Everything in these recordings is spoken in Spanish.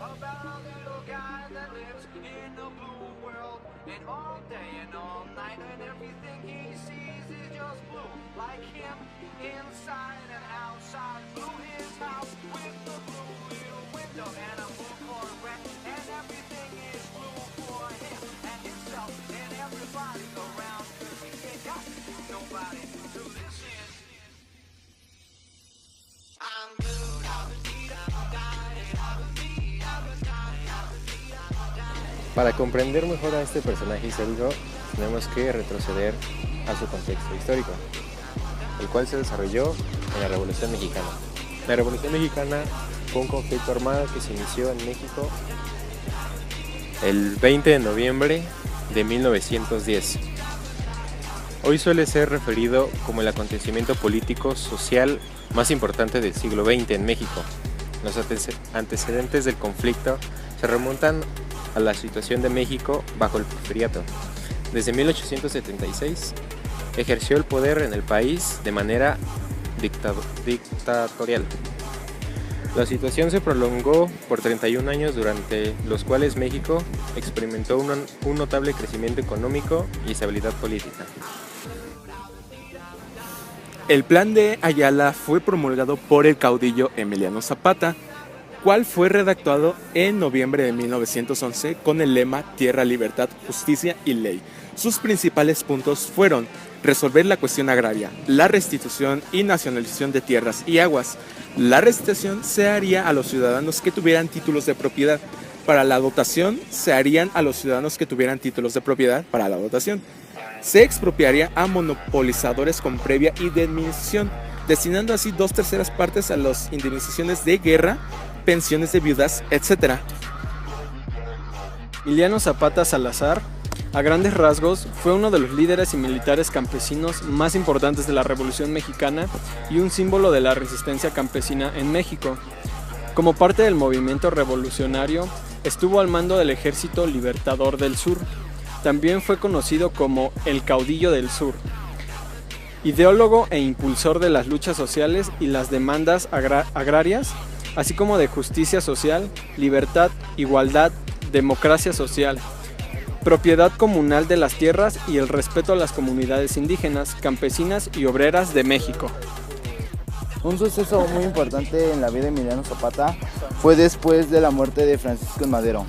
about a little guy that lives in a blue world. And all day and all night, and everything he sees is just blue. Like him, inside and outside. Blue his house with the blue little window and a blue Corvette. And everything is blue for him and himself and everybody around. 'Cause he ain't got nobody to listen. I'm blue, Para comprender mejor a este personaje histórico, tenemos que retroceder a su contexto histórico, el cual se desarrolló en la Revolución Mexicana. La Revolución Mexicana fue un conflicto armado que se inició en México el 20 de noviembre de 1910. Hoy suele ser referido como el acontecimiento político-social más importante del siglo XX en México. Los antecedentes del conflicto se remontan a la situación de México bajo el Porfiriato. Desde 1876 ejerció el poder en el país de manera dictatorial. La situación se prolongó por 31 años, durante los cuales México experimentó un notable crecimiento económico y estabilidad política. El Plan de Ayala fue promulgado por el caudillo Emiliano Zapata, cual fue redactado en noviembre de 1911 con el lema Tierra, Libertad, Justicia y Ley. Sus principales puntos fueron resolver la cuestión agraria, la restitución y nacionalización de tierras y aguas. La restitución se haría a los ciudadanos que tuvieran títulos de propiedad. Para la dotación se harían a los ciudadanos que tuvieran títulos de propiedad para la dotación. Se expropiaría a monopolizadores con previa indemnización, destinando así 2/3 partes a las indemnizaciones de guerra, pensiones de viudas, etc. Emiliano Zapata Salazar, a grandes rasgos, fue uno de los líderes y militares campesinos más importantes de la Revolución Mexicana y un símbolo de la resistencia campesina en México. Como parte del movimiento revolucionario, estuvo al mando del Ejército Libertador del Sur. También fue conocido como el Caudillo del Sur. Ideólogo e impulsor de las luchas sociales y las demandas agrarias, así como de justicia social, libertad, igualdad, democracia social, propiedad comunal de las tierras y el respeto a las comunidades indígenas, campesinas y obreras de México. Un suceso muy importante en la vida de Emiliano Zapata fue después de la muerte de Francisco Madero.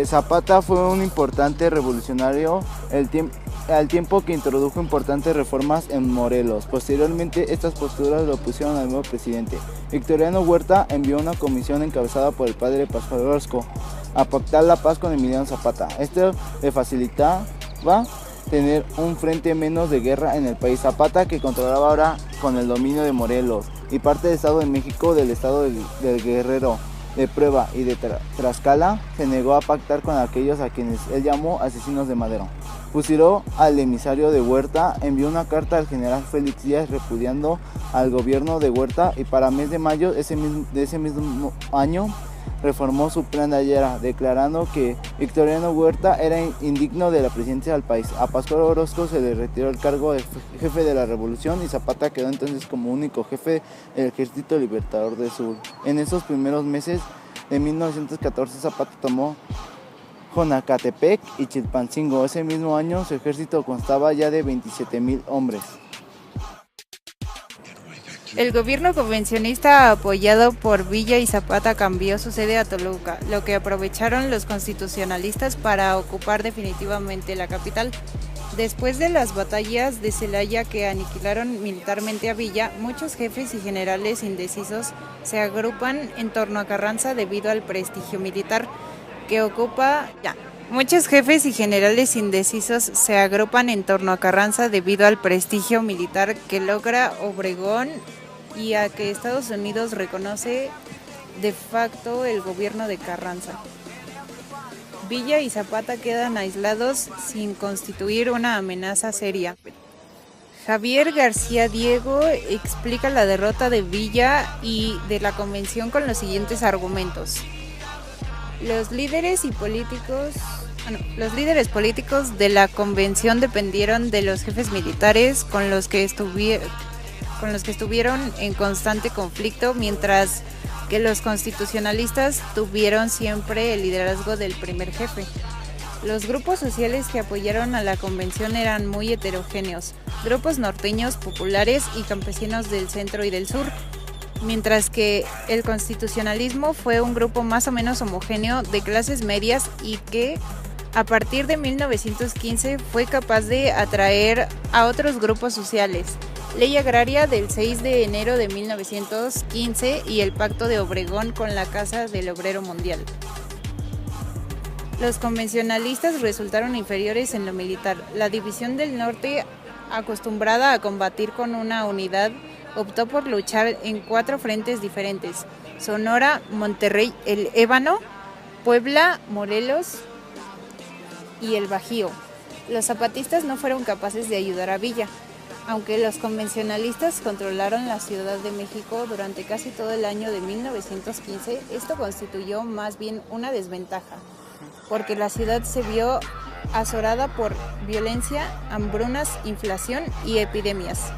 Zapata fue un importante revolucionario al tiempo que introdujo importantes reformas en Morelos. Posteriormente, estas posturas lo pusieron al nuevo presidente. Victoriano Huerta envió una comisión encabezada por el padre Pascual Orozco a pactar la paz con Emiliano Zapata. Esto le facilitaba tener un frente menos de guerra en el país. Zapata, que controlaba ahora con el dominio de Morelos y parte del Estado de México, del Estado del Guerrero, de Puebla y de Tlaxcala, se negó a pactar con aquellos a quienes él llamó asesinos de Madero. Fusiló al emisario de Huerta, envió una carta al general Félix Díaz repudiando al gobierno de Huerta y para mes de mayo de ese mismo año reformó su plan de Ayala, declarando que Victoriano Huerta era indigno de la presidencia del país. A Pascual Orozco se le retiró el cargo de jefe de la revolución y Zapata quedó entonces como único jefe del Ejército Libertador del Sur. En esos primeros meses de 1914 Zapata tomó Jonacatepec y Chilpancingo. Ese mismo año su ejército constaba ya de 27,000 hombres. El gobierno convencionista apoyado por Villa y Zapata cambió su sede a Toluca, lo que aprovecharon los constitucionalistas para ocupar definitivamente la capital. Después de las batallas de Celaya que aniquilaron militarmente a Villa, muchos jefes y generales indecisos se agrupan en torno a Carranza debido al prestigio militar que ocupa Muchos jefes y generales indecisos se agrupan en torno a Carranza debido al prestigio militar que logra Obregón y a que Estados Unidos reconoce de facto el gobierno de Carranza. Villa y Zapata quedan aislados sin constituir una amenaza seria. Javier García Diego explica la derrota de Villa y de la convención con los siguientes argumentos. Los líderes políticos de la convención dependieron de los jefes militares con los que estuvieron en constante conflicto, mientras que los constitucionalistas tuvieron siempre el liderazgo del primer jefe. Los grupos sociales que apoyaron a la convención eran muy heterogéneos, grupos norteños, populares y campesinos del centro y del sur, mientras que el constitucionalismo fue un grupo más o menos homogéneo de clases medias y que a partir de 1915 fue capaz de atraer a otros grupos sociales. Ley agraria del 6 de enero de 1915 y el Pacto de Obregón con la Casa del Obrero Mundial. Los convencionalistas resultaron inferiores en lo militar. La División del Norte, acostumbrada a combatir con una unidad, optó por luchar en 4 frentes diferentes: Sonora, Monterrey, el Ébano, Puebla, Morelos y el Bajío. Los zapatistas no fueron capaces de ayudar a Villa. Aunque los convencionalistas controlaron la Ciudad de México durante casi todo el año de 1915, esto constituyó más bien una desventaja, porque la ciudad se vio azorada por violencia, hambrunas, inflación y epidemias.